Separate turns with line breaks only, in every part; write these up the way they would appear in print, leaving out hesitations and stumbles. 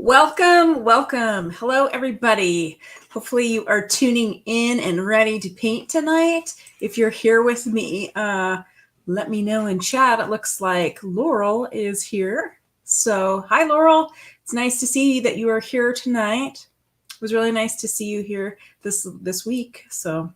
Welcome, welcome. Hello, everybody. Hopefully you are tuning in and ready to paint tonight. If you're here with me, let me know in chat. It looks like Laurel is here. So hi, Laurel. It's nice to see that you are here tonight. It was really nice to see you here this week. So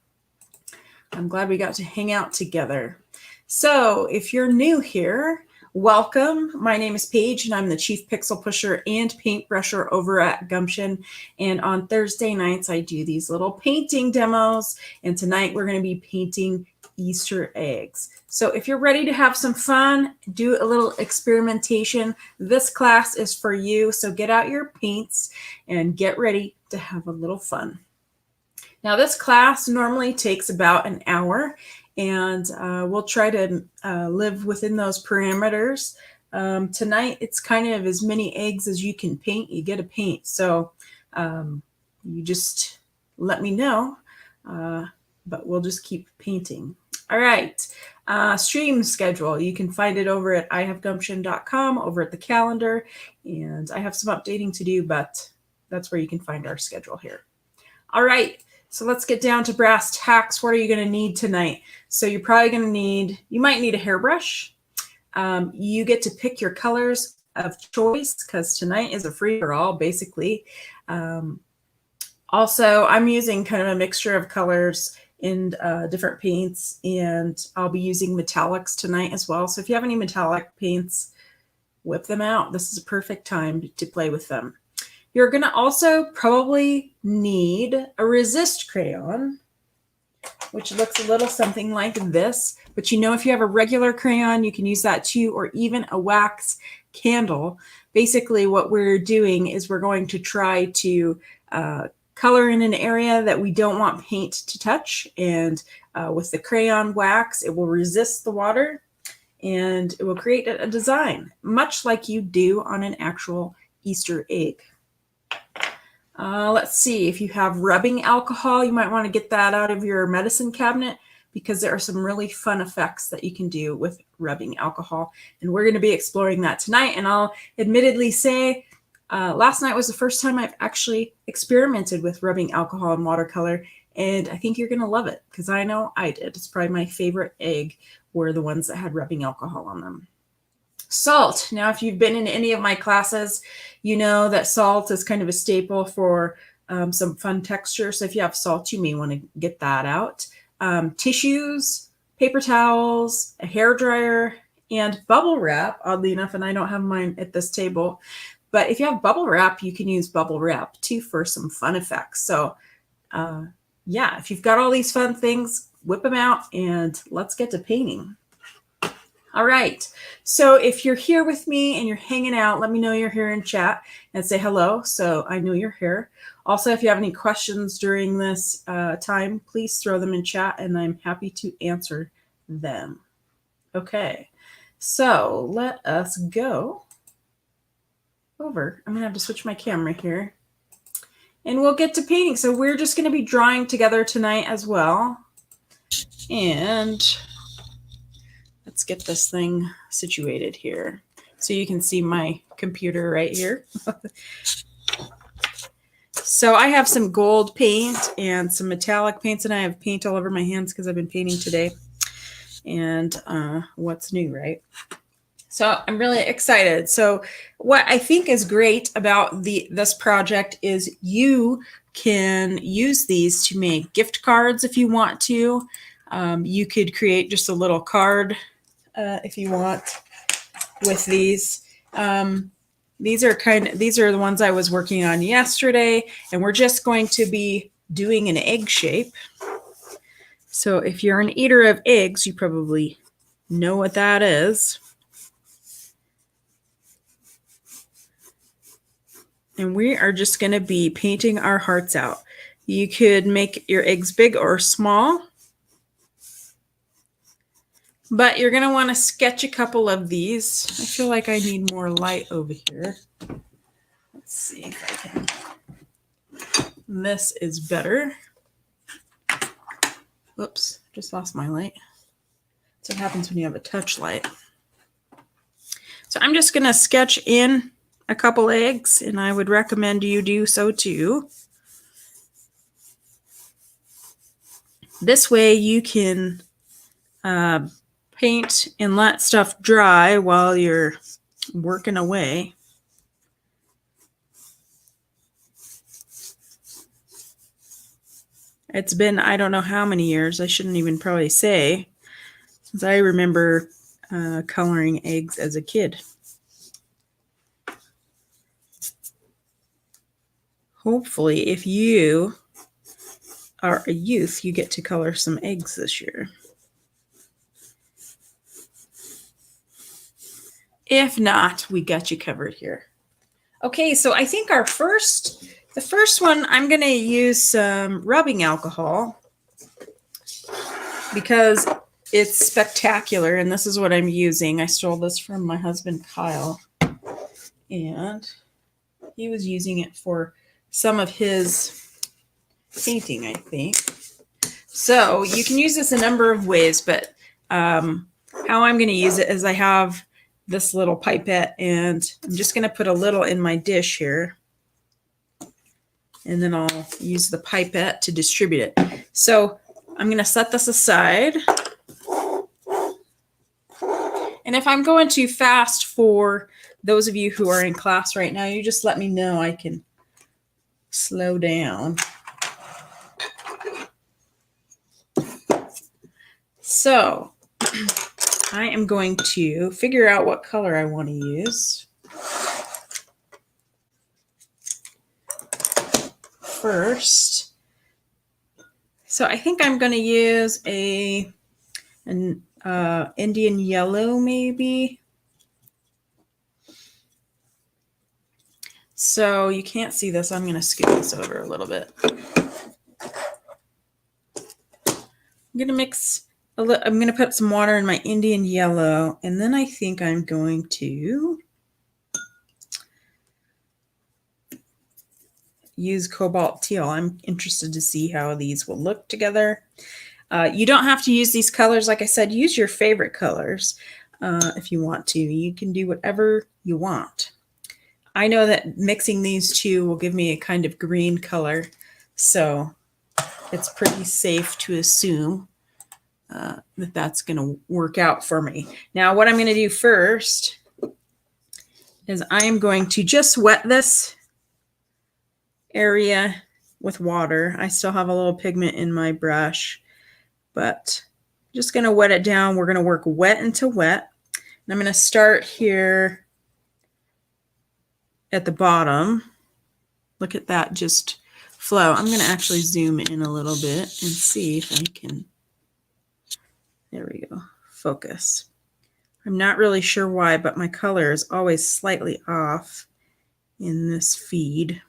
I'm glad we got to hang out together. So if you're new here, welcome. My name is Paige, and I'm the Chief Pixel Pusher and Paintbrusher over at Gumption. And on Thursday nights, I do these little painting demos. And tonight, we're going to be painting Easter eggs. So if you're ready to have some fun, do a little experimentation, this class is for you. So get out your paints and get ready to have a little fun. Now, this class normally takes about an hour, and we'll try to live within those parameters. Tonight, it's kind of as many eggs as you can paint. You get to paint. So you just let me know, but we'll just keep painting. All right. Stream schedule. You can find it over at ihavegumption.com, over at the calendar. And I have some updating to do, but that's where you can find our schedule here. All right. So let's get down to brass tacks. What are you going to need tonight? So you're probably going to need, you might need a hairbrush. You get to pick your colors of choice because tonight is a free-for-all, basically. Also, I'm using kind of a mixture of colors in different paints, and I'll be using metallics tonight as well. So if you have any metallic paints, whip them out. This is a perfect time to play with them. You're going to also probably need a resist crayon, which looks a little something like this. But you know, if you have a regular crayon, you can use that too, or even a wax candle. Basically, what we're doing is we're going to try to color in an area that we don't want paint to touch. And with the crayon wax, it will resist the water and it will create a design, much like you do on an actual Easter egg. Let's see, if you have rubbing alcohol, you might want to get that out of your medicine cabinet because there are some really fun effects that you can do with rubbing alcohol. And we're going to be exploring that tonight. And I'll admittedly say, last night was the first time I've actually experimented with rubbing alcohol in watercolor. And I think you're going to love it because I know I did. It's probably my favorite egg were the ones that had rubbing alcohol on them. Salt. Now, if you've been in any of my classes, you know that salt is kind of a staple for some fun texture. So if you have salt, you may want to get that out. Tissues, paper towels, a hairdryer, and bubble wrap, oddly enough, and I don't have mine at this table. But if you have bubble wrap, you can use bubble wrap too for some fun effects. So yeah, if you've got all these fun things, whip them out and let's get to painting. All right, so if you're here with me and you're hanging out, let me know you're here in chat and say hello so I know you're here. Also, if you have any questions during this time, please throw them in chat and I'm happy to answer them. Okay, so let us go over. I'm going to have to switch my camera here. And we'll get to painting. So we're just going to be drawing together tonight as well. And let's get this thing situated here so you can see my computer right here. So I have some gold paint and some metallic paints, and I have paint all over my hands because I've been painting today. And what's new, right? So I'm really excited. So what I think is great about this project is you can use these to make gift cards if you want to. You could create just a little card if you want with these. These are the ones I was working on yesterday, and we're just going to be doing an egg shape. So if you're an eater of eggs, you probably know what that is. And we are just going to be painting our hearts out. You could make your eggs big or small, but you're going to want to sketch a couple of these. I feel like I need more light over here. Let's see if I can. This is better. Whoops, just lost my light. That's what happens when you have a touch light. So I'm just going to sketch in a couple eggs, and I would recommend you do so too. This way you can paint and let stuff dry while you're working away. It's been, I don't know how many years, I shouldn't even probably say, since I remember coloring eggs as a kid. Hopefully, if you are a youth, you get to color some eggs this year. If not, we got you covered here. Okay, so I think the first one, I'm going to use some rubbing alcohol because it's spectacular, and this is what I'm using. I stole this from my husband, Kyle, and he was using it for some of his painting, I think. So you can use this a number of ways, but how I'm going to use it is I have this little pipette, and I'm just going to put a little in my dish here, and then I'll use the pipette to distribute it. So I'm going to set this aside. And if I'm going too fast for those of you who are in class right now, you just let me know. I can slow down. So I am going to figure out what color I want to use. First, so I think I'm going to use an Indian yellow, maybe. So you can't see this. I'm going to scoot this over a little bit. I'm going to mix I'm going to put some water in my Indian yellow, and then I think I'm going to use Cobalt Teal. I'm interested to see how these will look together. You don't have to use these colors. Like I said, use your favorite colors if you want to. You can do whatever you want. I know that mixing these two will give me a kind of green color, so it's pretty safe to assume that that's going to work out for me. Now, what I'm going to do first is I am going to just wet this area with water. I still have a little pigment in my brush, but I'm just going to wet it down. We're going to work wet into wet. And I'm going to start here at the bottom. Look at that just flow. I'm going to actually zoom in a little bit and see if I can. There we go. Focus. I'm not really sure why, but my color is always slightly off in this feed.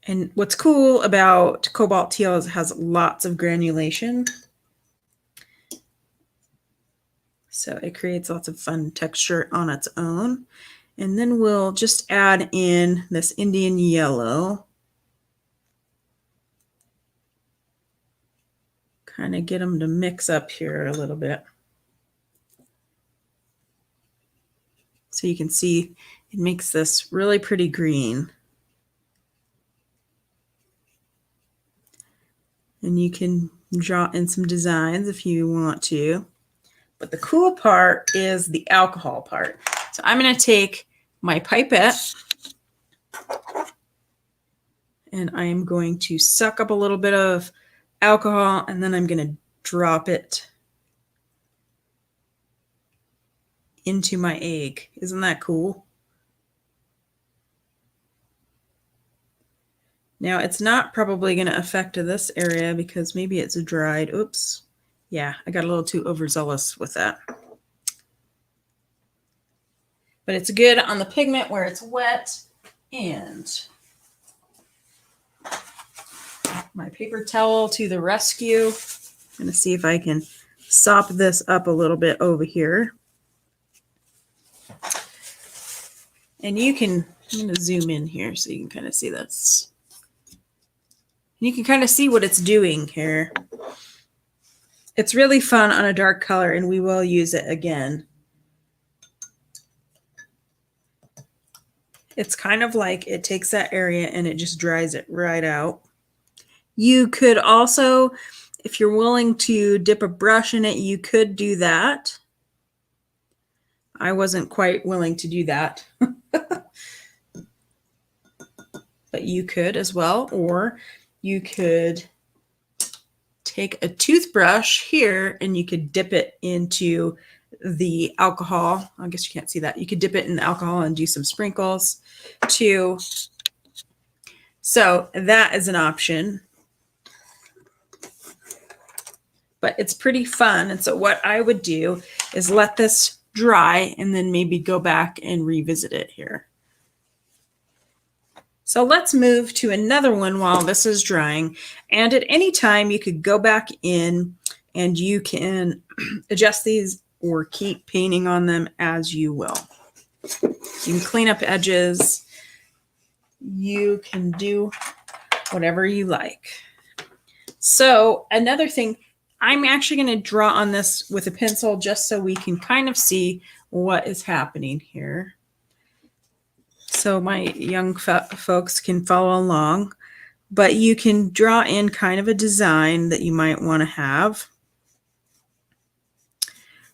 And what's cool about Cobalt Teal is it has lots of granulation. So it creates lots of fun texture on its own. And then we'll just add in this Indian yellow. Kind of get them to mix up here a little bit. So you can see it makes this really pretty green. And you can draw in some designs if you want to. But the cool part is the alcohol part. So I'm going to take my pipette and I am going to suck up a little bit of alcohol, and then I'm going to drop it into my egg. Isn't that cool? Now, it's not probably going to affect this area because maybe it's dried. Oops. Yeah, I got a little too overzealous with that. But it's good on the pigment where it's wet. And my paper towel to the rescue. I'm going to see if I can sop this up a little bit over here. And you can, I'm going to zoom in here so you can kind of see this. You can kind of see what it's doing here. It's really fun on a dark color, and we will use it again. It's kind of like it takes that area and it just dries it right out. You could also, if you're willing to dip a brush in it, you could do that. I wasn't quite willing to do that. But you could as well, or you could take a toothbrush here and you could dip it into the alcohol. I guess you can't see that. You could dip it in the alcohol and do some sprinkles too. So that is an option. But it's pretty fun. And so what I would do is let this dry and then maybe go back and revisit it here. So let's move to another one while this is drying. And at any time you could go back in and you can adjust these or keep painting on them as you will. You can clean up edges. You can do whatever you like. So another thing, I'm actually going to draw on this with a pencil just so we can kind of see what is happening here. So my young folks can follow along, but you can draw in kind of a design that you might want to have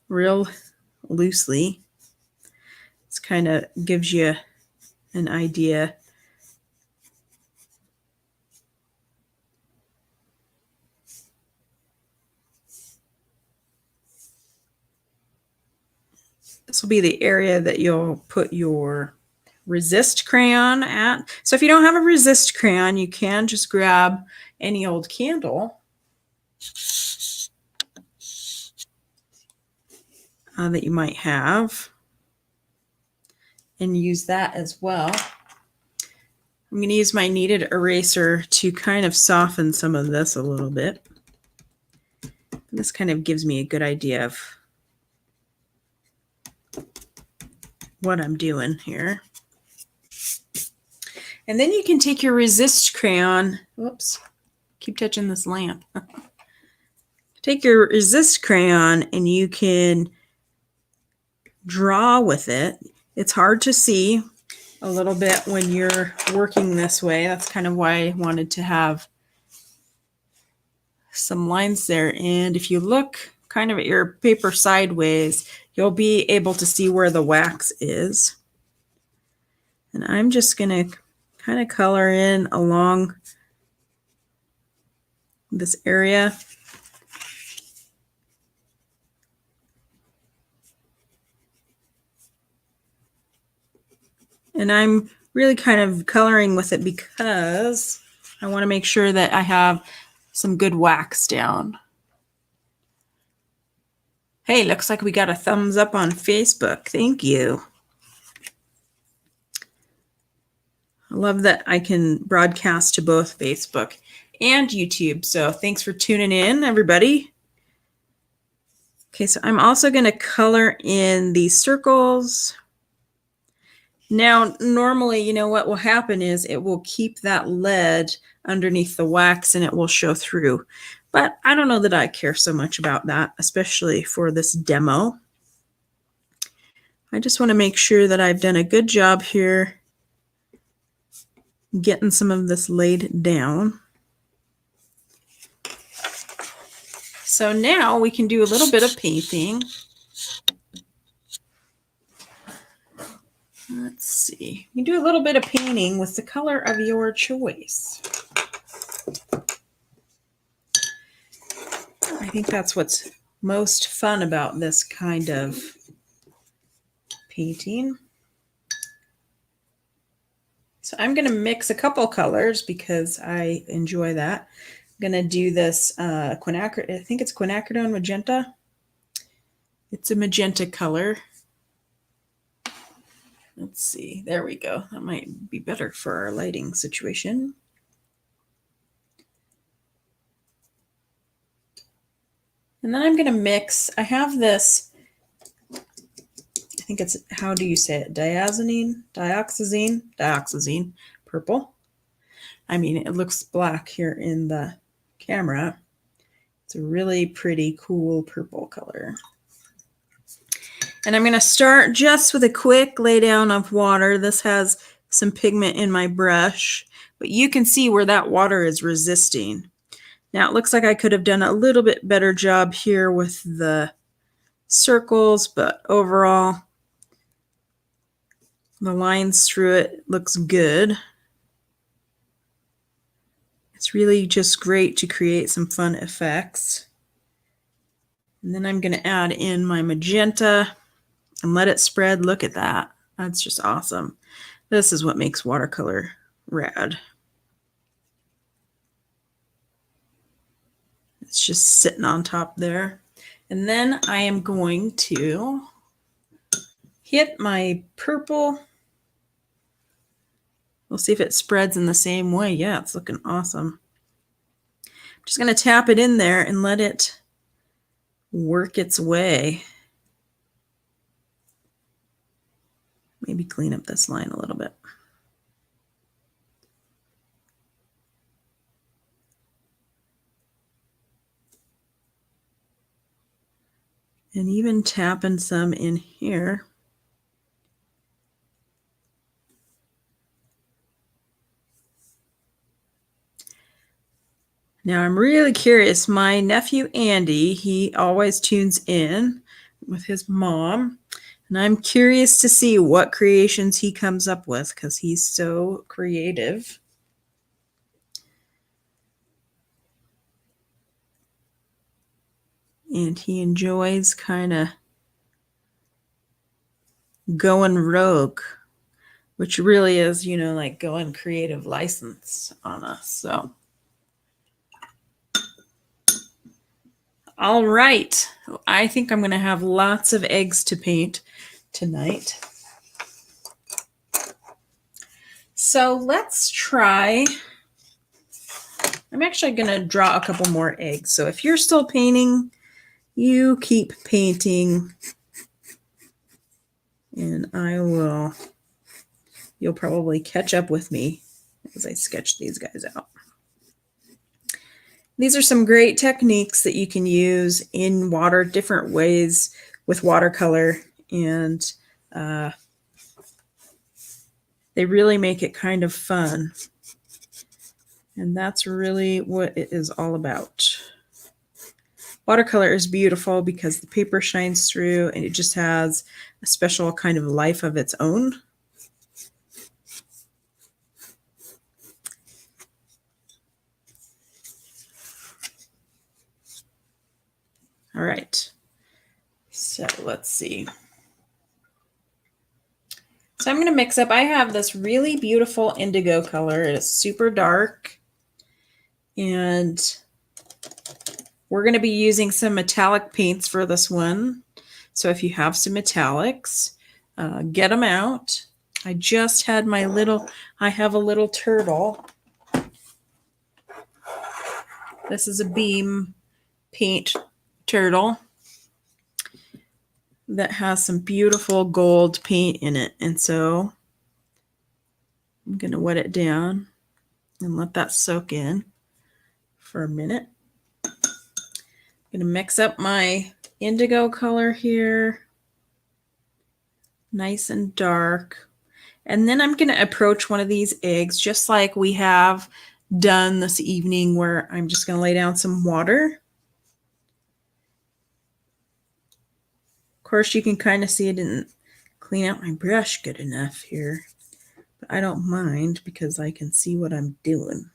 real loosely. It's kind of gives you an idea. This will be the area that you'll put your resist crayon at. So if you don't have a resist crayon, you can just grab any old candle that you might have and use that as well. I'm going to use my kneaded eraser to kind of soften some of this a little bit. This kind of gives me a good idea of what I'm doing here. And then you can take your resist crayon, whoops, keep touching this lamp. Take your resist crayon and you can draw with it. It's hard to see a little bit when you're working this way. That's kind of why I wanted to have some lines there. And if you look kind of at your paper sideways, you'll be able to see where the wax is. And I'm just going to kind of color in along this area. And I'm really kind of coloring with it because I want to make sure that I have some good wax down. Hey, looks like we got a thumbs up on Facebook. Thank you. I love that I can broadcast to both Facebook and YouTube. So thanks for tuning in, everybody. Okay, so I'm also going to color in these circles. Now, normally, you know what will happen is it will keep that lead underneath the wax and it will show through. But I don't know that I care so much about that, especially for this demo. I just want to make sure that I've done a good job here getting some of this laid down. So now we can do a little bit of painting. Let's see. You do a little bit of painting with the color of your choice. I think that's what's most fun about this kind of painting. So I'm going to mix a couple colors because I enjoy that. I'm going to do this quinacridone. I think it's quinacridone magenta. It's a magenta color. Let's see. There we go. That might be better for our lighting situation. And then I'm going to mix. I have this, I think it's, how do you say it? Dioxazine purple. I mean, it looks black here in the camera. It's a really pretty cool purple color. And I'm going to start just with a quick lay down of water. This has some pigment in my brush, but you can see where that water is resisting. Now it looks like I could have done a little bit better job here with the circles, but overall the lines through it looks good. It's really just great to create some fun effects. And then I'm going to add in my magenta and let it spread. Look at that. That's just awesome. This is what makes watercolor rad. It's just sitting on top there. And then I am going to hit my purple. We'll see if it spreads in the same way. Yeah, it's looking awesome. I'm just going to tap it in there and let it work its way. Maybe clean up this line a little bit. And even tapping some in here. Now I'm really curious. My nephew Andy, he always tunes in with his mom. And I'm curious to see what creations he comes up with because he's so creative. And he enjoys kind of going rogue, which really is, you know, like going creative license on us. So, all right. I think I'm going to have lots of eggs to paint tonight. So let's try. I'm actually going to draw a couple more eggs. So if you're still painting, you keep painting. And you'll probably catch up with me as I sketch these guys out. These are some great techniques that you can use in water, different ways with watercolor, and they really make it kind of fun. And that's really what it is all about. Watercolor is beautiful because the paper shines through and it just has a special kind of life of its own. All right, so let's see. So I'm going to mix up. I have this really beautiful indigo color. It is super dark. And we're going to be using some metallic paints for this one. So if you have some metallics, get them out. I just had I have a little turtle. This is a beam paint turtle that has some beautiful gold paint in it. And so I'm going to wet it down and let that soak in for a minute. I'm going to mix up my indigo color here. Nice and dark. And then I'm going to approach one of these eggs just like we have done this evening, where I'm just going to lay down some water. Of course, you can kind of see I didn't clean out my brush good enough here, but I don't mind because I can see what I'm doing.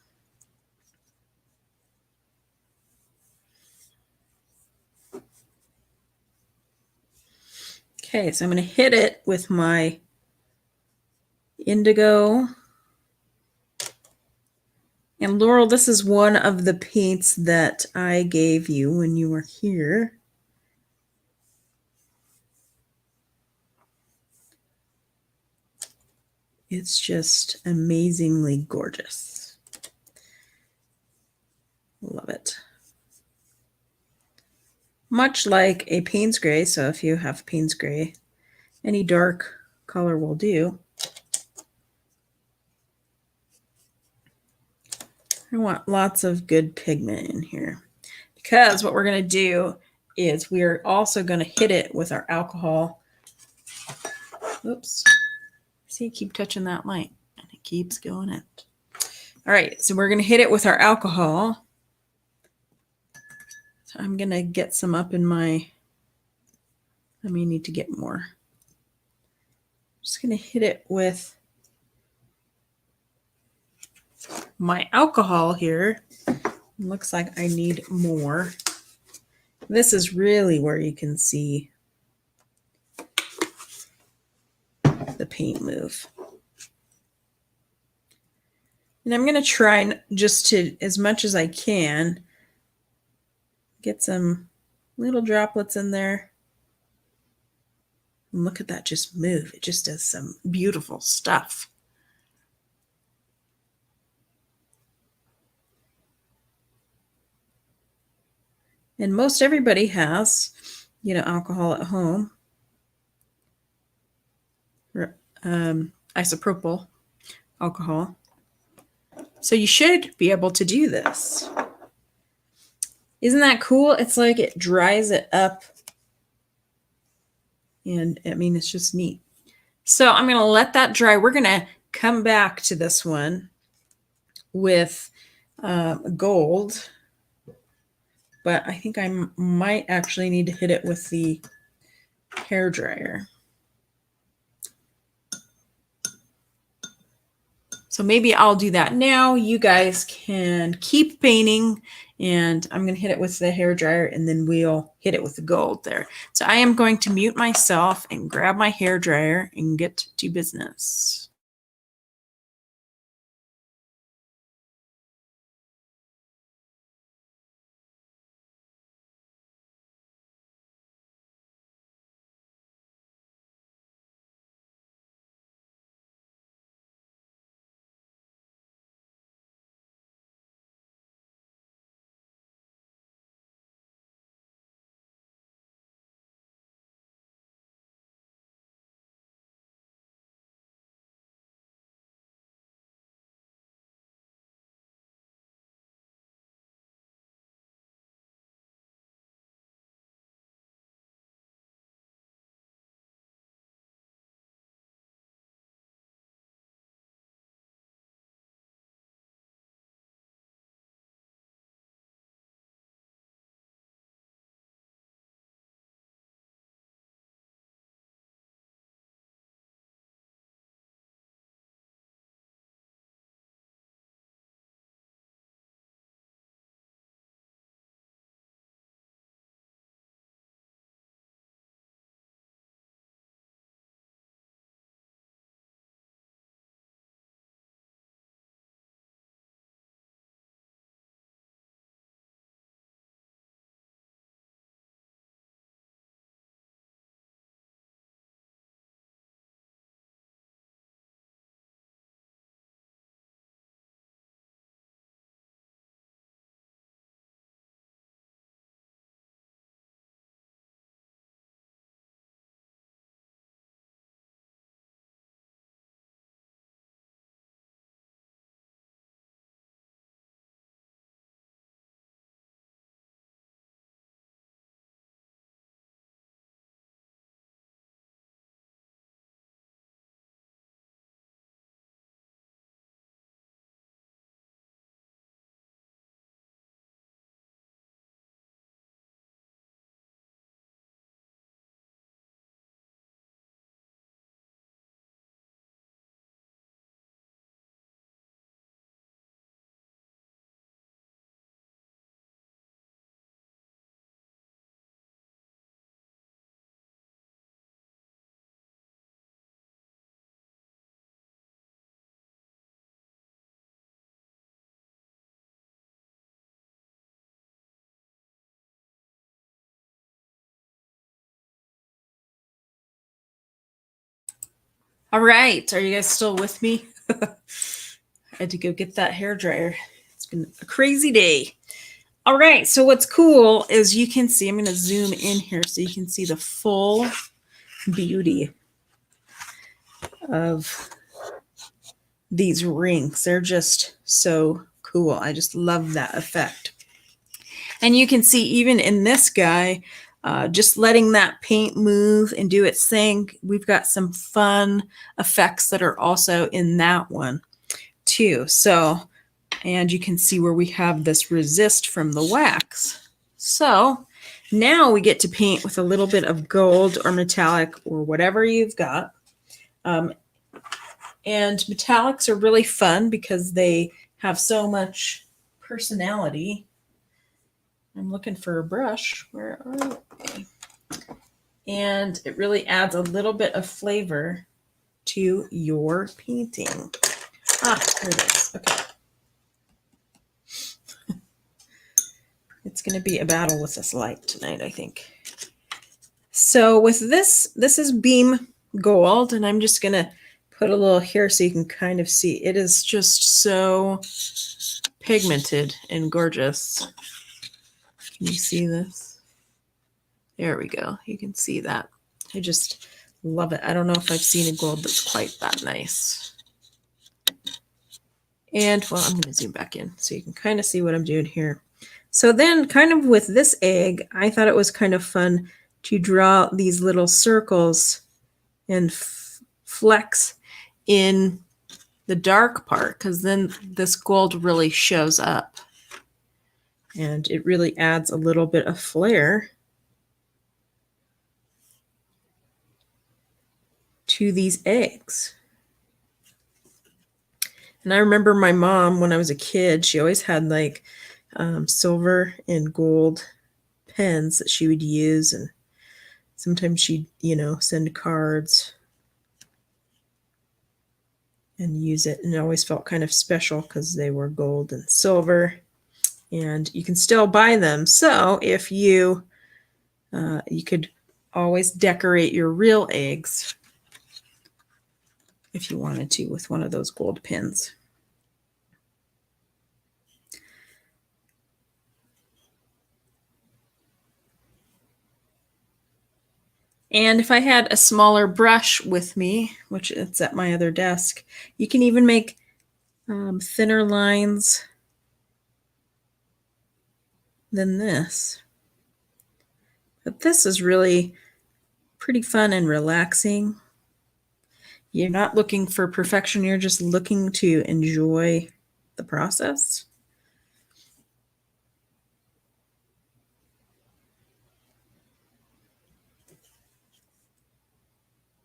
Okay, so I'm going to hit it with my indigo. And Laurel, this is one of the paints that I gave you when you were here. It's just amazingly gorgeous. Love it. Much like a Payne's Gray, so if you have Payne's Gray, any dark color will do. I want lots of good pigment in here because what we're going to do is we're also going to hit it with our alcohol. Oops. See, keep touching that light and it keeps going out. All right, so we're going to hit it with our alcohol. So I'm going to get some up in my, I may need to get more. I'm just going to hit it with my alcohol here. Looks like I need more. This is really where you can see the paint move. And I'm going to try just to, as much as I can, get some little droplets in there. And look at that just move. It just does some beautiful stuff. And most everybody has, you know, alcohol at home. Isopropyl alcohol. So you should be able to do this. Isn't that cool? It's like it dries it up. And I mean, it's just neat. So I'm going to let that dry. We're going to come back to this one with gold. But I think I might actually need to hit it with the hair dryer. So maybe I'll do that now. You guys can keep painting, and I'm going to hit it with the hair dryer, and then we'll hit it with the gold there. So I am going to mute myself and grab my hair dryer and get to business. All right. Are you guys still with me? I had to go get that hair dryer. It's been a crazy day. All right. So what's cool is you can see, I'm going to zoom in here so you can see the full beauty of these rings. They're just so cool. I just love that effect. And you can see even in this guy, just letting that paint move and do its thing, we've got some fun effects that are also in that one too. So, and you can see where we have this resist from the wax. So now we get to paint with a little bit of gold or metallic or whatever you've got. And metallics are really fun because they have so much personality. I'm looking for a brush. Where are they? And it really adds a little bit of flavor to your painting. Ah, here it is. Okay. It's going to be a battle with this light tonight, I think. So with this is Beam Gold, and I'm just going to put a little here so you can kind of see. It is just so pigmented and gorgeous. Can you see this? There we go. You can see that. I just love it. I don't know if I've seen a gold that's quite that nice. And, well, I'm going to zoom back in so you can kind of see what I'm doing here. So then kind of with this egg, I thought it was kind of fun to draw these little circles and flecks in the dark part, because then this gold really shows up. And it really adds a little bit of flair to these eggs. And I remember my mom, when I was a kid, she always had like silver and gold pens that she would use. And sometimes she'd, send cards and use it. And it always felt kind of special because they were gold and silver. And you can still buy them. So if you could always decorate your real eggs if you wanted to with one of those gold pins. And if I had a smaller brush with me, which it's at my other desk, you can even make thinner lines than this. But this is really pretty fun and relaxing. You're not looking for perfection. You're just looking to enjoy the process.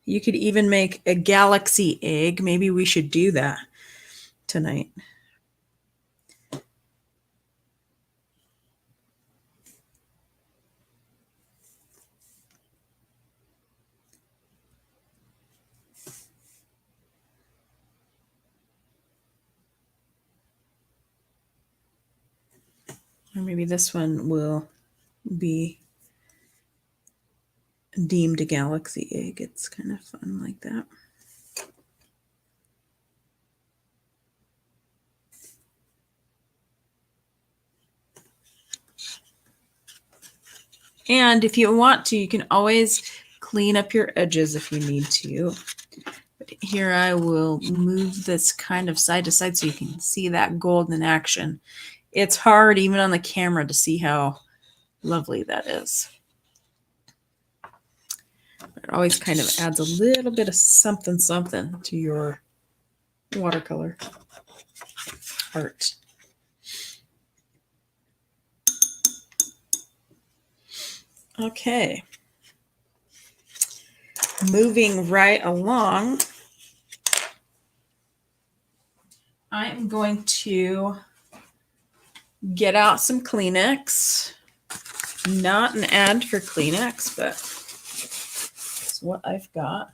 You could even make a galaxy egg. Maybe we should do that tonight. Or maybe this one will be deemed a galaxy egg. It's kind of fun like that. And if you want to, you can always clean up your edges if you need to. But here I will move this kind of side to side so you can see that gold in action. It's hard even on the camera to see how lovely that is. It always kind of adds a little bit of something to your watercolor art. Okay. Moving right along, I'm going to get out some Kleenex. Not an ad for Kleenex, but it's what I've got.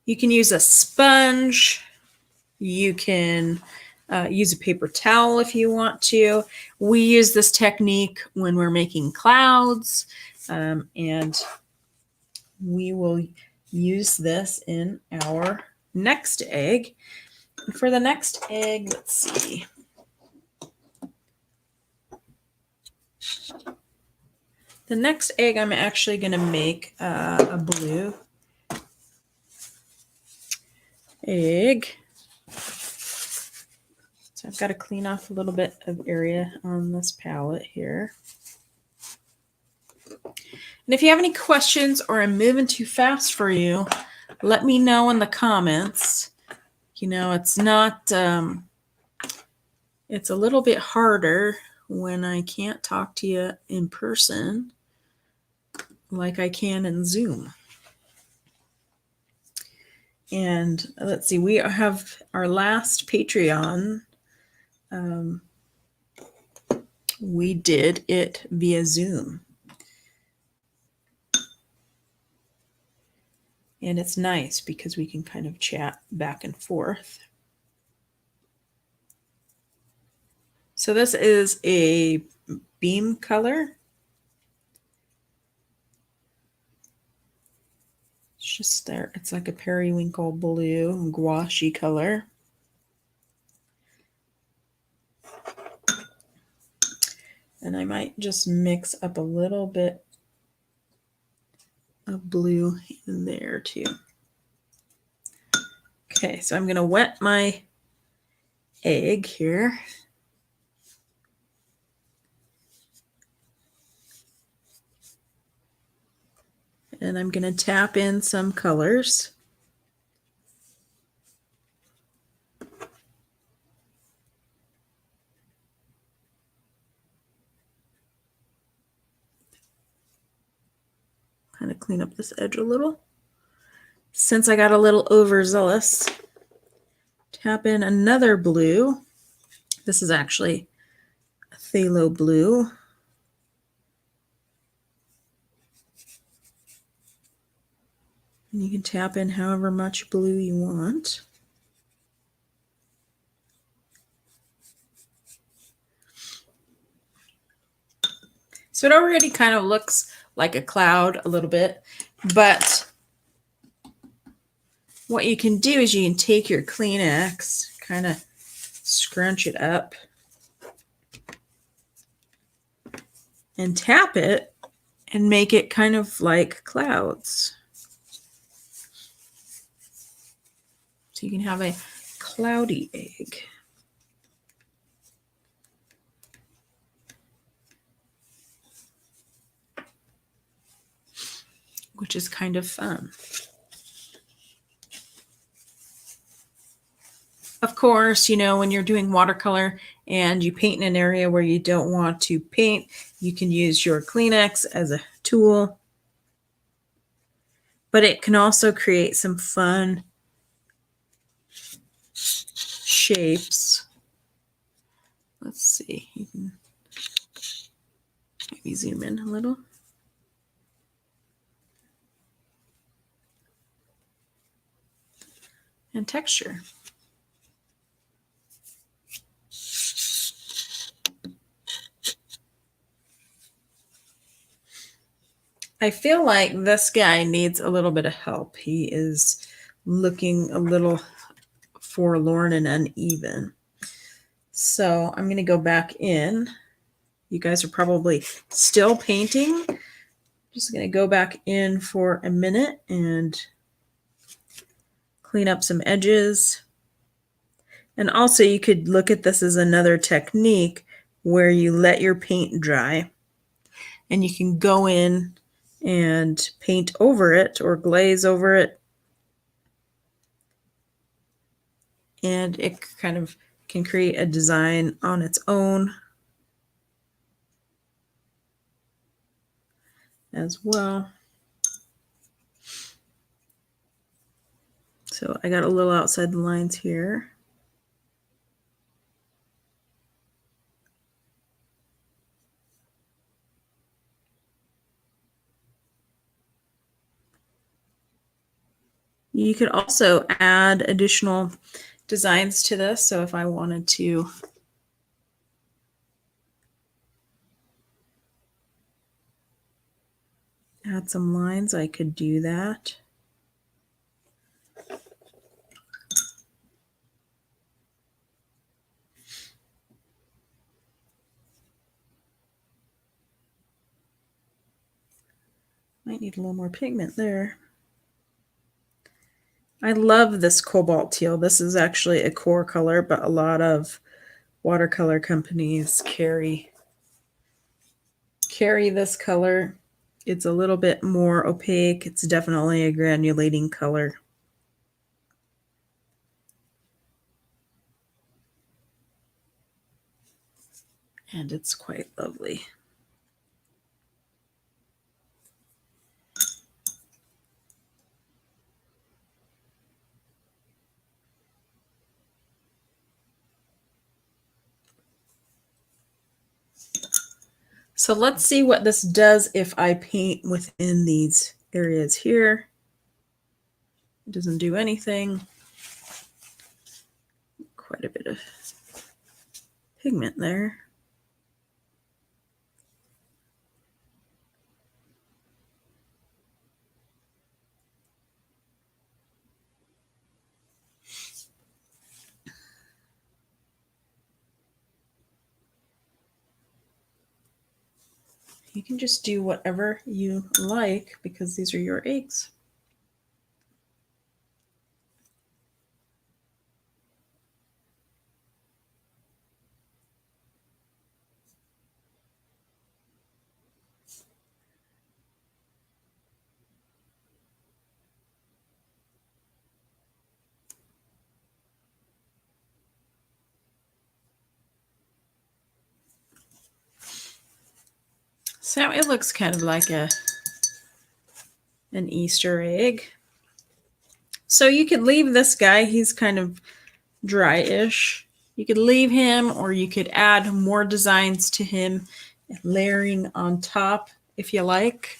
You can use a sponge. You can use a paper towel if you want to. We use this technique when we're making clouds, and we will use this in our next egg. For the next egg, let's see. The next egg, I'm actually going to make a blue egg. It's So I've got to clean off a little bit of area on this palette here. And if you have any questions or I'm moving too fast for you, let me know in the comments. You know, it's not, it's a little bit harder when I can't talk to you in person like I can in Zoom. And let's see, we have our last Patreon. We did it via Zoom. And it's nice because we can kind of chat back and forth. So this is a beam color. It's just there. It's like a periwinkle blue, gouache color. And I might just mix up a little bit of blue in there too. Okay, so I'm going to wet my egg here. And I'm going to tap in some colors. Kind of clean up this edge a little. Since I got a little overzealous, tap in another blue. This is actually a phthalo blue. And you can tap in however much blue you want. So it already kind of looks like a cloud a little bit, but what you can do is you can take your Kleenex, kind of scrunch it up and tap it and make it kind of like clouds. So you can have a cloudy egg. Which is kind of fun. Of course, you know, when you're doing watercolor and you paint in an area where you don't want to paint, you can use your Kleenex as a tool. But it can also create some fun shapes. Let's see. You can maybe zoom in a little. And texture. I feel like this guy needs a little bit of help. He is looking a little forlorn and uneven. So I'm going to go back in. You guys are probably still painting. Just going to go back in for a minute and clean up some edges. And also you could look at this as another technique where you let your paint dry and you can go in and paint over it or glaze over it. And it kind of can create a design on its own as well. So I got a little outside the lines here. You could also add additional designs to this. So if I wanted to add some lines, I could do that. Might need a little more pigment there. I love this Cobalt Teal. This is actually a core color, but a lot of watercolor companies carry this color. It's a little bit more opaque. It's definitely a granulating color. And it's quite lovely. So let's see what this does if I paint within these areas here. It doesn't do anything. Quite a bit of pigment there. You can just do whatever you like because these are your eggs. So it looks kind of like an Easter egg. So you could leave this guy. He's kind of dry-ish. You could leave him, or you could add more designs to him, layering on top if you like.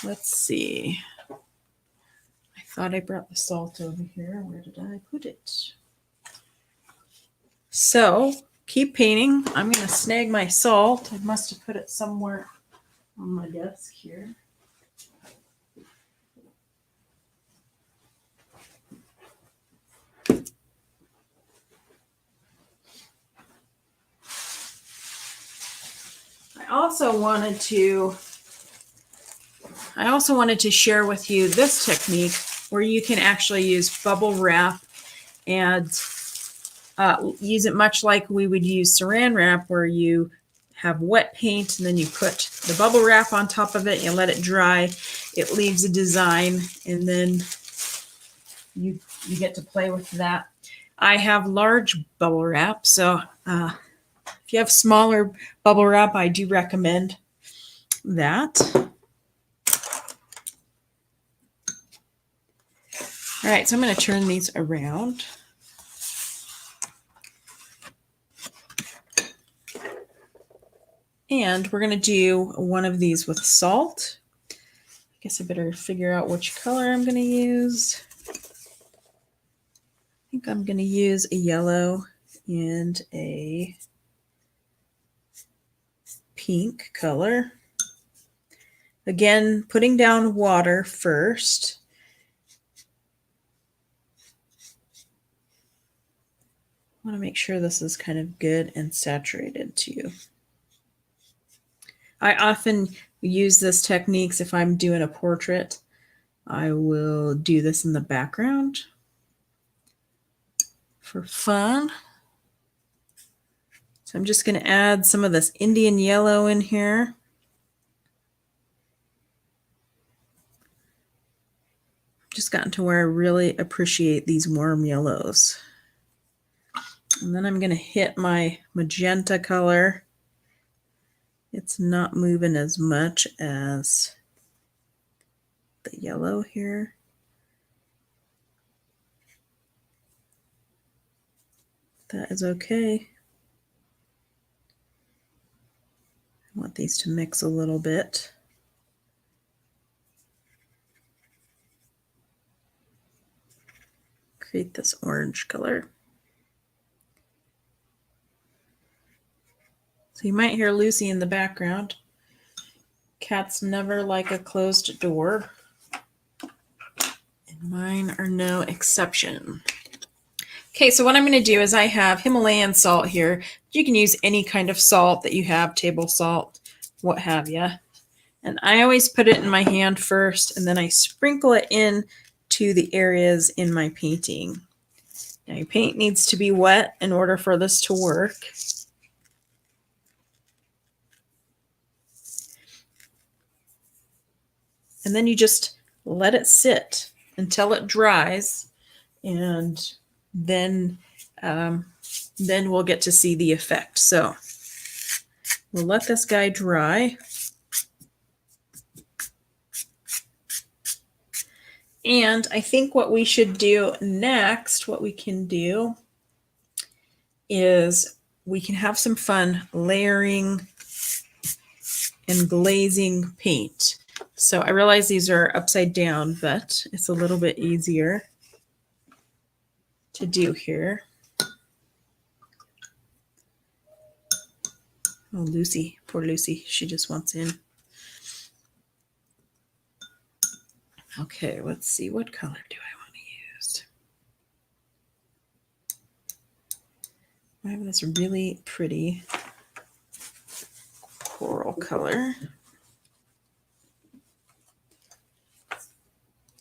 Let's see. I thought I brought the salt over here. Where did I put it? So keep painting. I'm going to snag my salt. I must have put it somewhere on my desk here. I also wanted to share with you this technique where you can actually use bubble wrap and use it much like we would use saran wrap, where you have wet paint and then you put the bubble wrap on top of it and let it dry. It leaves a design, and then you get to play with that. I have large bubble wrap, so if you have smaller bubble wrap, I do recommend that. All right, so I'm going to turn these around. And we're going to do one of these with salt. I guess I better figure out which color I'm going to use. I think I'm going to use a yellow and a pink color. Again, putting down water first. I want to make sure this is kind of good and saturated too. I often use this techniques if I'm doing a portrait. I will do this in the background for fun. So I'm just going to add some of this Indian yellow in here. I've just gotten to where I really appreciate these warm yellows. And then I'm going to hit my magenta color. It's not moving as much as the yellow here. That is okay. I want these to mix a little bit. Create this orange color. So you might hear Lucy in the background. Cats never like a closed door. And mine are no exception. Okay, so what I'm going to do is I have Himalayan salt here. You can use any kind of salt that you have, table salt, what have you. And I always put it in my hand first, and then I sprinkle it in to the areas in my painting. Now your paint needs to be wet in order for this to work. And then you just let it sit until it dries, and then we'll get to see the effect. So we'll let this guy dry. And I think what we should do next, what we can do is we can have some fun layering and glazing paint. So I realize these are upside down, but it's a little bit easier to do here. Oh, Lucy, poor Lucy, she just wants in. Okay, let's see, what color do I want to use? I have this really pretty coral color.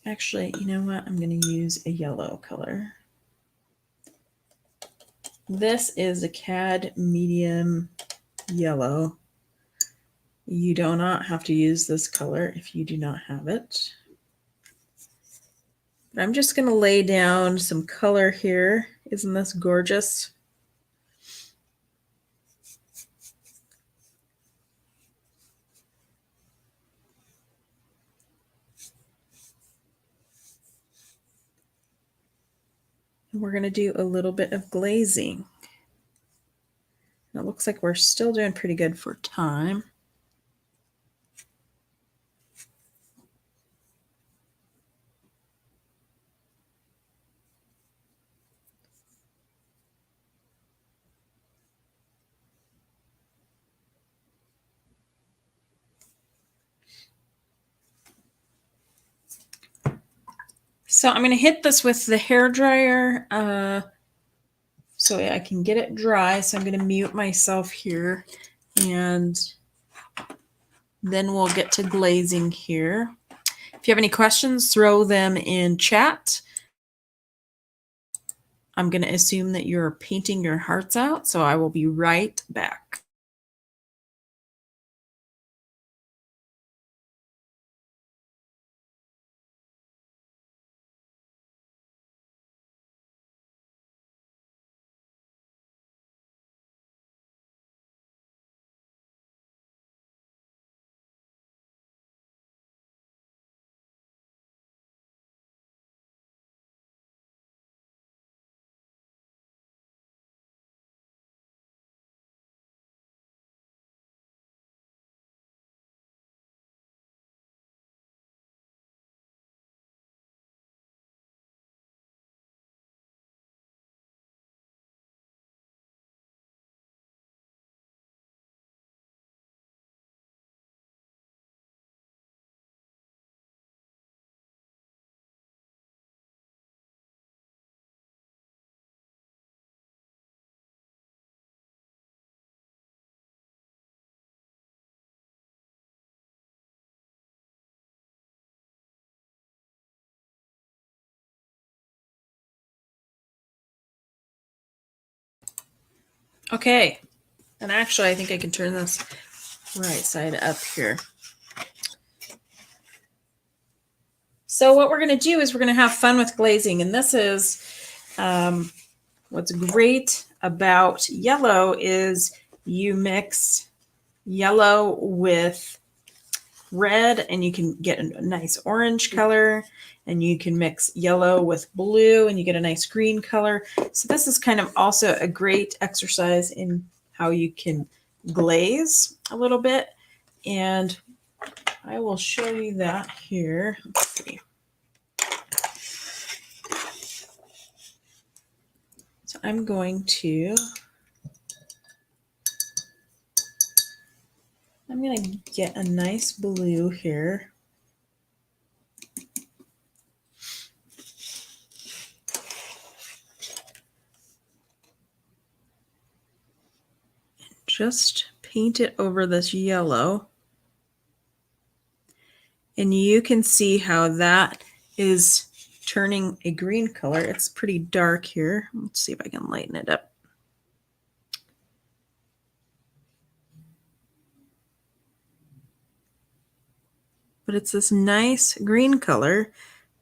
Actually, you know what? I'm going to use a yellow color. This is a CAD medium yellow. You do not have to use this color if you do not have it. But I'm just going to lay down some color here. Isn't this gorgeous? We're going to do a little bit of glazing. It looks like we're still doing pretty good for time. So I'm going to hit this with the hairdryer so I can get it dry. So I'm going to mute myself here, and then we'll get to glazing here. If you have any questions, throw them in chat. I'm going to assume that you're painting your hearts out, so I will be right back. Okay, and actually I think I can turn this right side up here. So what we're going to do is we're going to have fun with glazing, and this is what's great about yellow is you mix yellow with red and you can get a nice orange color, and you can mix yellow with blue and you get a nice green color. So this is kind of also a great exercise in how you can glaze a little bit, and I will show you that here. Let's see. So I'm going to get a nice blue here. Just paint it over this yellow. And you can see how that is turning a green color. It's pretty dark here. Let's see if I can lighten it up. But it's this nice green color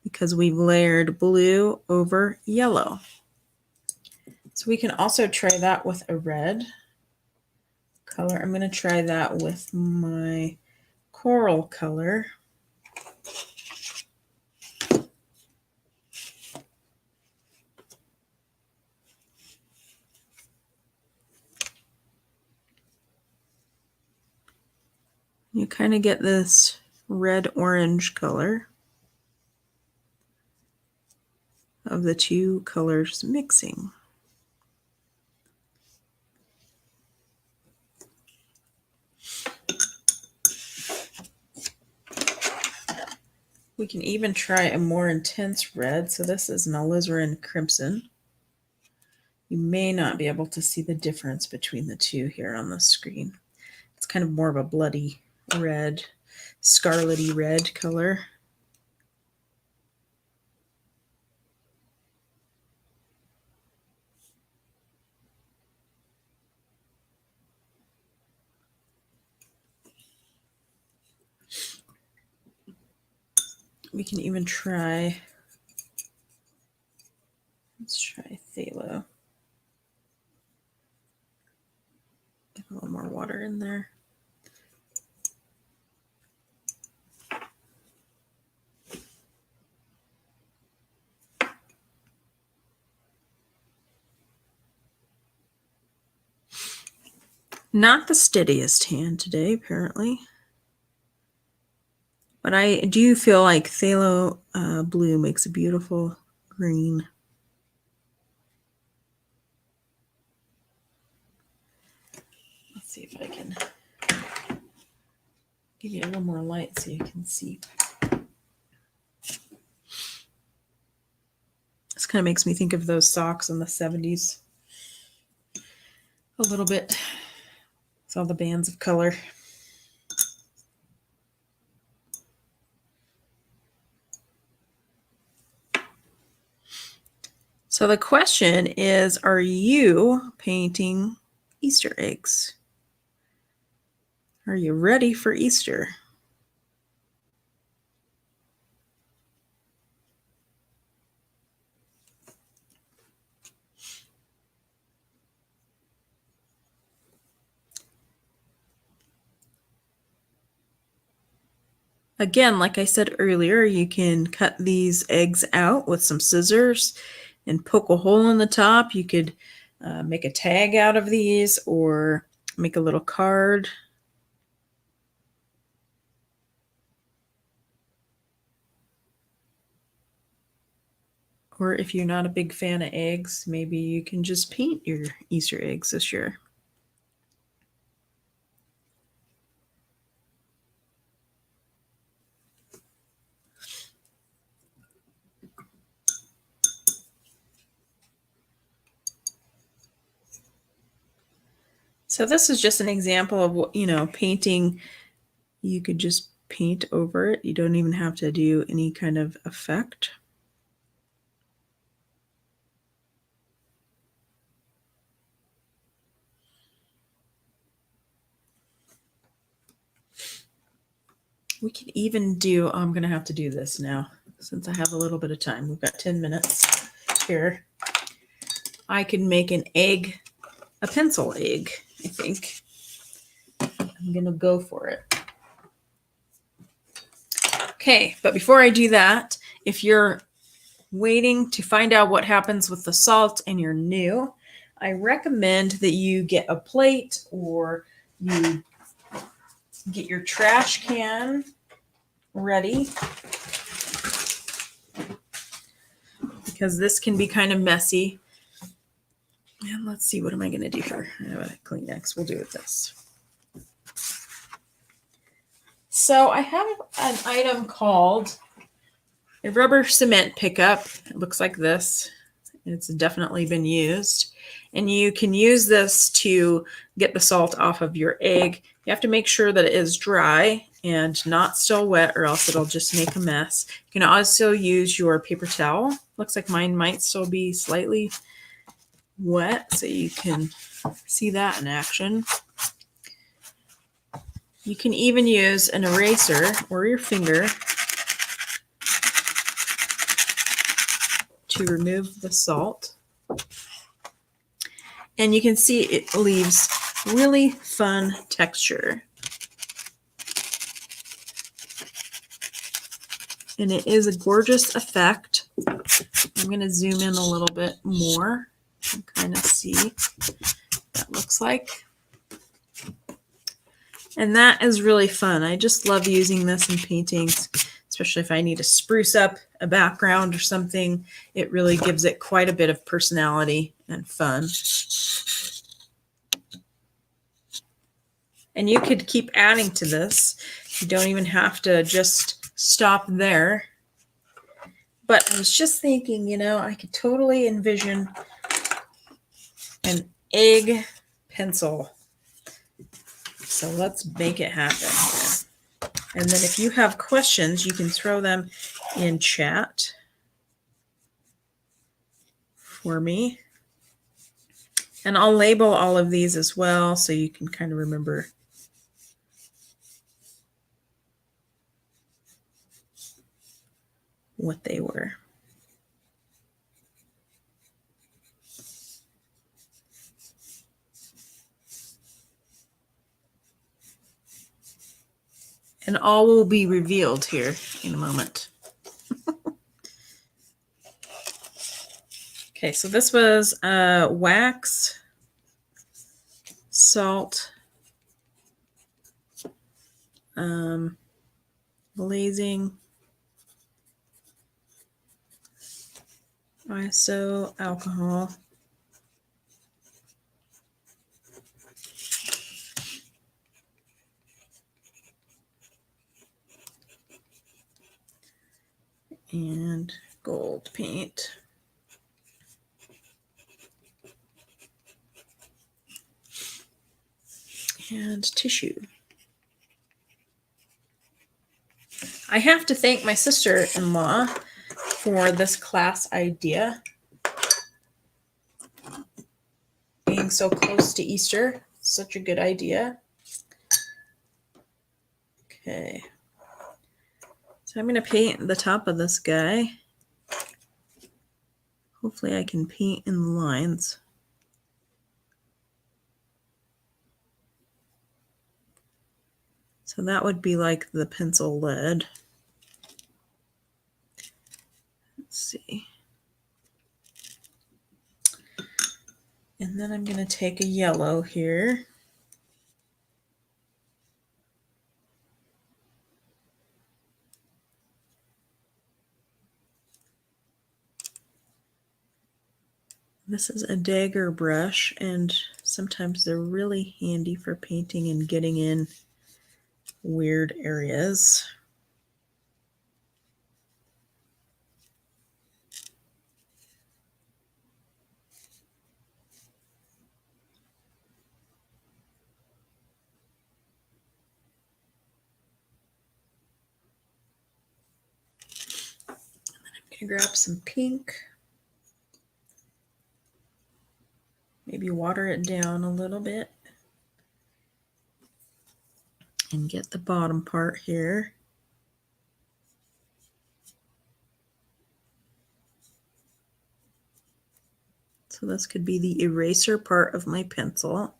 because we've layered blue over yellow. So we can also try that with a red color. I'm going to try that with my coral color. You kind of get this red-orange color of the two colors mixing. We can even try a more intense red. So this is an Alizarin Crimson. You may not be able to see the difference between the two here on the screen. It's kind of more of a bloody red, scarlety red color. We can even try, let's try phthalo. Get a little more water in there. Not the steadiest hand today, apparently. But I do feel like phthalo blue makes a beautiful green. Let's see if I can give you a little more light so you can see. This kind of makes me think of those socks in the 70s. A little bit. It's all the bands of color. So the question is, are you painting Easter eggs? Are you ready for Easter? Again, like I said earlier, you can cut these eggs out with some scissors and poke a hole in the top. You could make a tag out of these or make a little card. Or if you're not a big fan of eggs, maybe you can just paint your Easter eggs this year. So this is just an example of what, painting. You could just paint over it. You don't even have to do any kind of effect. We can even do, I'm going to have to do this now since I have a little bit of time. We've got 10 minutes here. I can make an egg, a pencil egg, I think. I'm going to go for it. Okay, but before I do that, if you're waiting to find out what happens with the salt and you're new, I recommend that you get a plate or you get your trash can ready, because this can be kind of messy. And let's see, what am I going to do here? I have a Kleenex. We'll do it this. So I have an item called a rubber cement pickup. It looks like this. It's definitely been used. And you can use this to get the salt off of your egg. You have to make sure that it is dry and not still wet, or else it'll just make a mess. You can also use your paper towel. Looks like mine might still be slightly wet, so you can see that in action. You can even use an eraser or your finger to remove the salt. And you can see it leaves really fun texture. And it is a gorgeous effect. I'm going to zoom in a little bit more and kind of see what that looks like. And that is really fun. I just love using this in paintings, especially if I need to spruce up a background or something. It really gives it quite a bit of personality and fun. And you could keep adding to this. You don't even have to just stop there. But I was just thinking, you know, I could totally envision an egg pencil. So let's make it happen. And then if you have questions, you can throw them in chat for me. And I'll label all of these as well so you can kind of remember what they were. And all will be revealed here in a moment. Okay, so this was wax, salt, glazing, ISO, alcohol, and gold paint. And tissue. I have to thank my sister-in-law for this class idea. Being so close to Easter, such a good idea. Okay. So I'm going to paint the top of this guy. Hopefully I can paint in the lines. So that would be like the pencil lead. Let's see. And then I'm going to take a yellow here. This is a dagger brush, and sometimes they're really handy for painting and getting in weird areas. And then I'm going to grab some pink. Maybe water it down a little bit. And get the bottom part here. So this could be the eraser part of my pencil.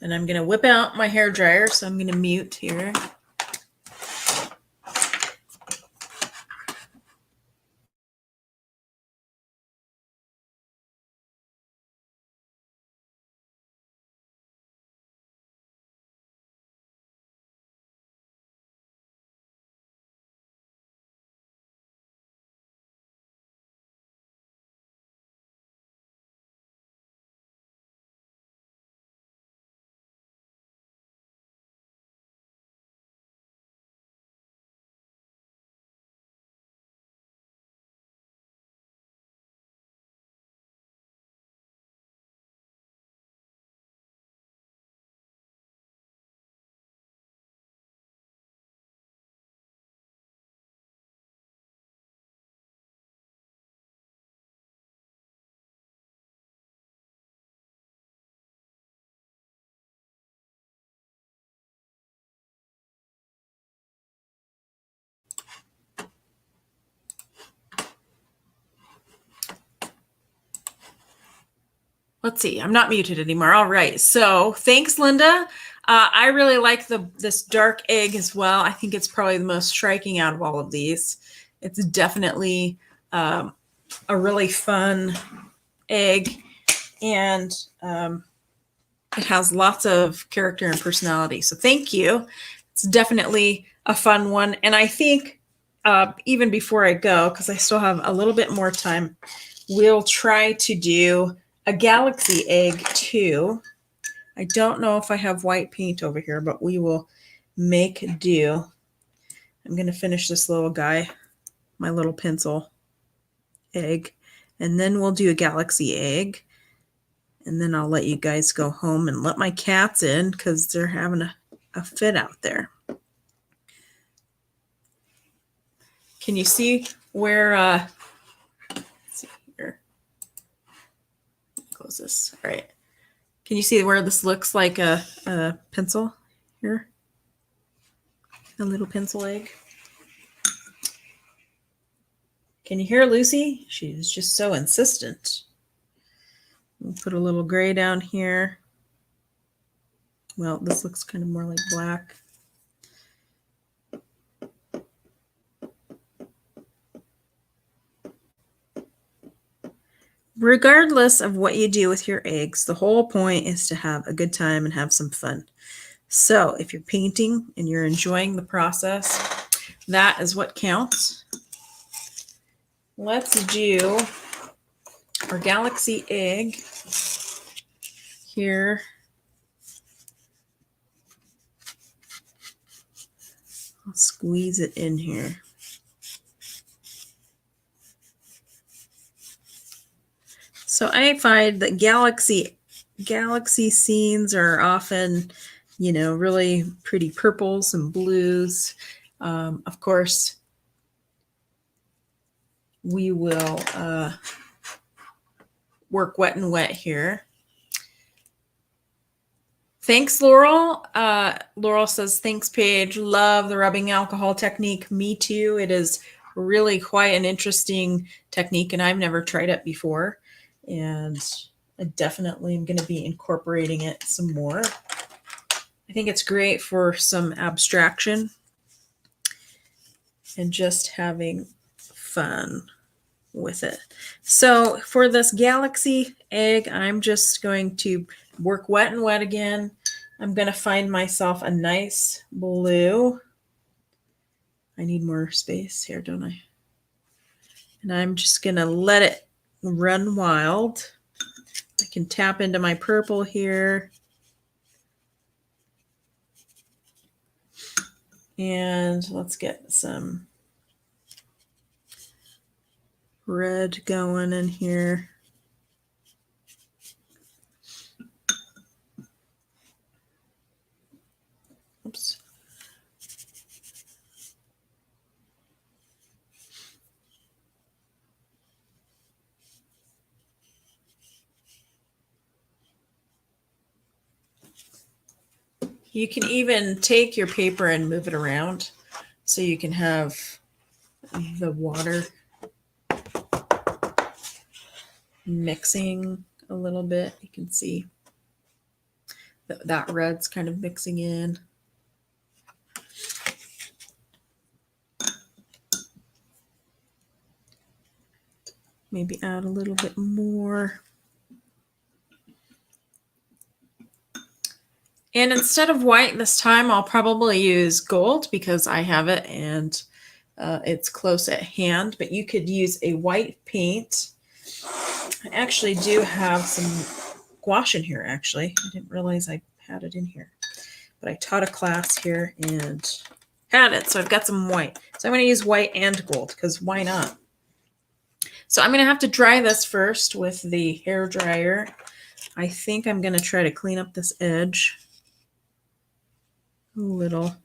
And I'm going to whip out my hair dryer, so I'm going to mute here. Let's see, I'm not muted anymore. All right, so thanks, Linda. I really like this dark egg as well. I think it's probably the most striking out of all of these. It's definitely a really fun egg, and it has lots of character and personality. So thank you. It's definitely a fun one. And I think even before I go, because I still have a little bit more time, we'll try to do a galaxy egg too. I don't know if I have white paint over here, but we will make do. I'm going to finish this little guy, my little pencil egg, and then we'll do a galaxy egg. And then I'll let you guys go home and let my cats in because they're having a fit out there. Can you see where, let's see here. Close this. All right. Can you see where this looks like a pencil here? A little pencil egg. Can you hear Lucy? She's just so insistent. We'll put a little gray down here. Well, this looks kind of more like black. Regardless of what you do with your eggs, the whole point is to have a good time and have some fun. So if you're painting and you're enjoying the process, that is what counts. Let's do our galaxy egg here. I'll squeeze it in here. So I find that galaxy scenes are often, you know, really pretty purples and blues. Of course, we will work wet and wet here. Thanks, Laurel. Laurel says, thanks, Paige. Love the rubbing alcohol technique. Me too. It is really quite an interesting technique, and I've never tried it before. And I definitely am going to be incorporating it some more. I think it's great for some abstraction and just having fun with it. So for this galaxy egg, I'm just going to work wet and wet again. I'm going to find myself a nice blue. I need more space here, don't I? And I'm just going to let it run wild. I can tap into my purple here. And let's get some red going in here. Oops. You can even take your paper and move it around so you can have the water mixing a little bit. You can see that red's kind of mixing in. Maybe add a little bit more. And instead of white this time, I'll probably use gold because I have it and it's close at hand, but you could use a white paint. I actually do have some gouache in here, actually. I didn't realize I had it in here, but I taught a class here and had it, so I've got some white. So I'm going to use white and gold because why not? So I'm going to have to dry this first with the hair dryer. I think I'm going to try to clean up this edge a little.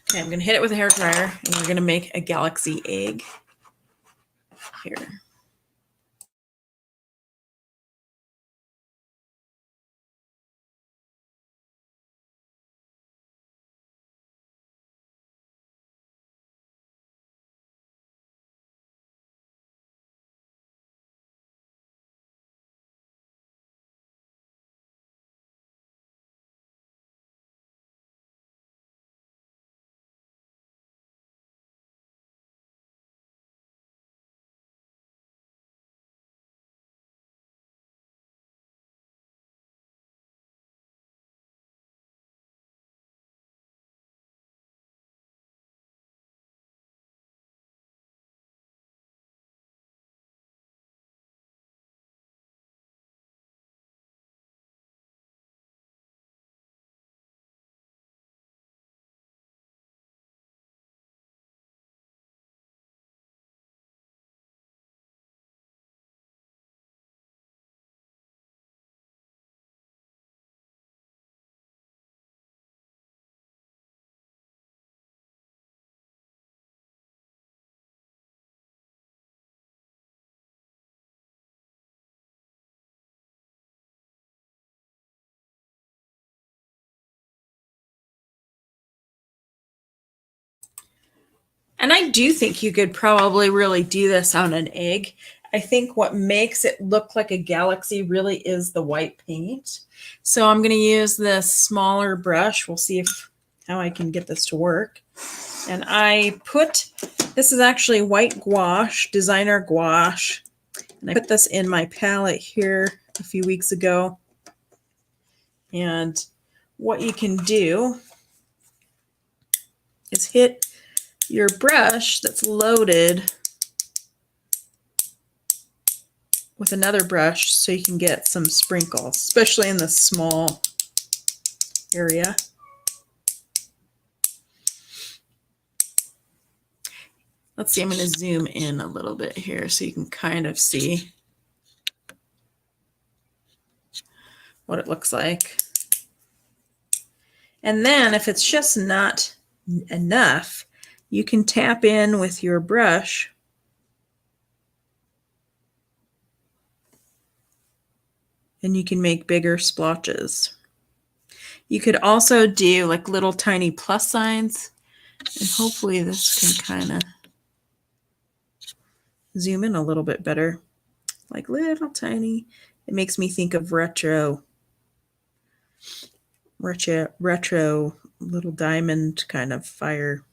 Okay, I'm going to hit it with a hair dryer, and we're going to make a galaxy egg here. And I do think you could probably really do this on an egg. I think what makes it look like a galaxy really is the white paint. So I'm going to use this smaller brush. We'll see how I can get this to work. And this is actually white gouache, designer gouache. And I put this in my palette here a few weeks ago. And what you can do is hit your brush that's loaded with another brush so you can get some sprinkles, especially in the small area. Let's see, I'm going to zoom in a little bit here so you can kind of see what it looks like. And then if it's just not enough, you can tap in with your brush and you can make bigger splotches. You could also do like little tiny plus signs, and hopefully this can kind of zoom in a little bit better. Like little tiny, it makes me think of retro little diamond kind of fire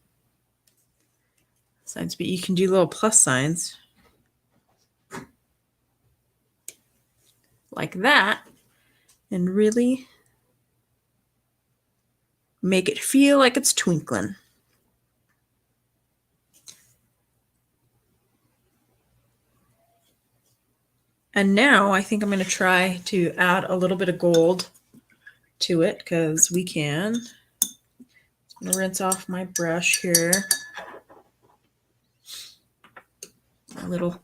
signs, but you can do little plus signs like that and really make it feel like it's twinkling. And now I think I'm going to try to add a little bit of gold to it because we can. I'm going to rinse off my brush here. A little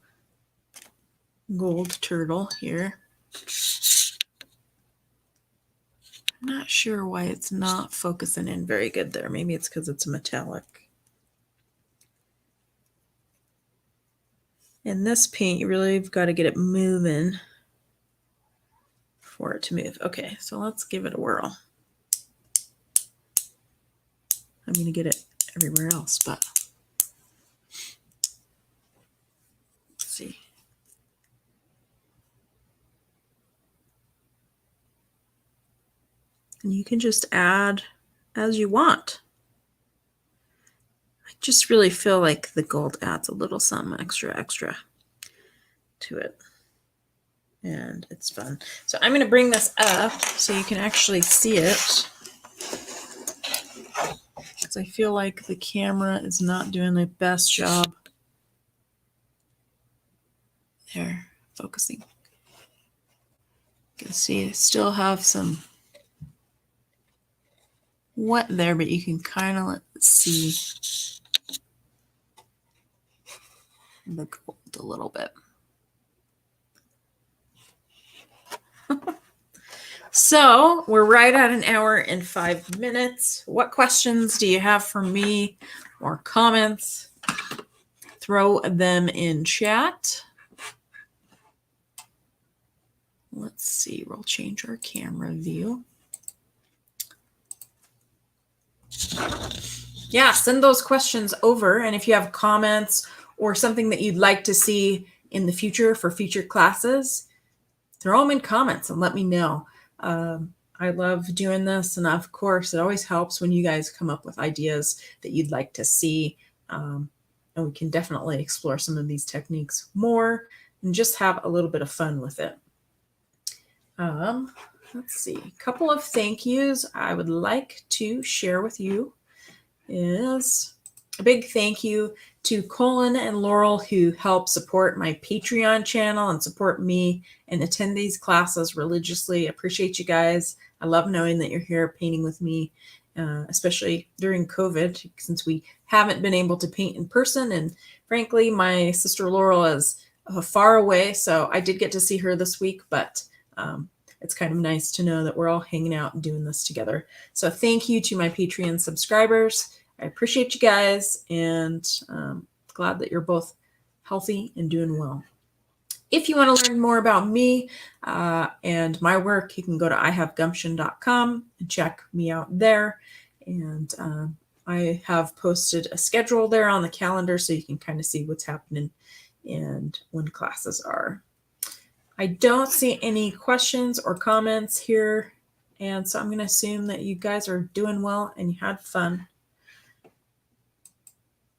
gold turtle here. I'm not sure why it's not focusing in very good there. Maybe it's because it's metallic. And this paint, you really have got to get it moving for it to move. Okay, so let's give it a whirl. I'm going to get it everywhere else, but let's see. And you can just add as you want. I just really feel like the gold adds a little something extra to it. And it's fun. So I'm going to bring this up so you can actually see it. Because I feel like the camera is not doing the best job. There, focusing. You can see I still have some wet there, but you can kind of see the gold a little bit. So we're right at an hour and 5 minutes. What questions do you have for me or comments? Throw them in chat. Let's see, we'll change our camera view. Yeah, send those questions over. And if you have comments or something that you'd like to see in the future for future classes, throw them in comments and let me know. I love doing this. And of course, it always helps when you guys come up with ideas that you'd like to see. And we can definitely explore some of these techniques more and just have a little bit of fun with it. Let's see, a couple of thank yous I would like to share with you is a big thank you to Colin and Laurel who help support my Patreon channel and support me and attend these classes religiously. Appreciate you guys. I love knowing that you're here painting with me, especially during COVID, since we haven't been able to paint in person. And frankly, my sister Laurel is far away, so I did get to see her this week, but it's kind of nice to know that we're all hanging out and doing this together. So thank you to my Patreon subscribers. I appreciate you guys, and glad that you're both healthy and doing well. If you want to learn more about me and my work, you can go to ihavegumption.com and check me out there. And I have posted a schedule there on the calendar so you can kind of see what's happening and when classes are. I don't see any questions or comments here, and so I'm going to assume that you guys are doing well and you had fun.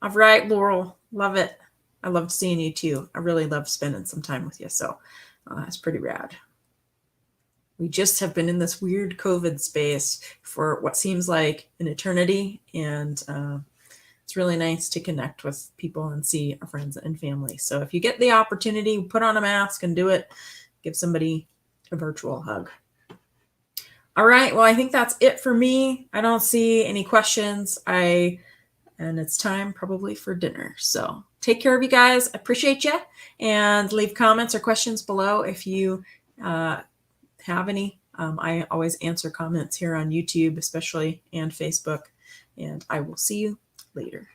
All right, Laurel, love it. I loved seeing you too. I really loved spending some time with you, so that's pretty rad. We just have been in this weird COVID space for what seems like an eternity, and it's really nice to connect with people and see our friends and family. So if you get the opportunity, put on a mask and do it. Give somebody a virtual hug. All right, well, I think that's it for me. I don't see any questions. And it's time probably for dinner. So take care of you guys. I appreciate you. And leave comments or questions below if you have any. I always answer comments here on YouTube, especially, and Facebook. And I will see you later.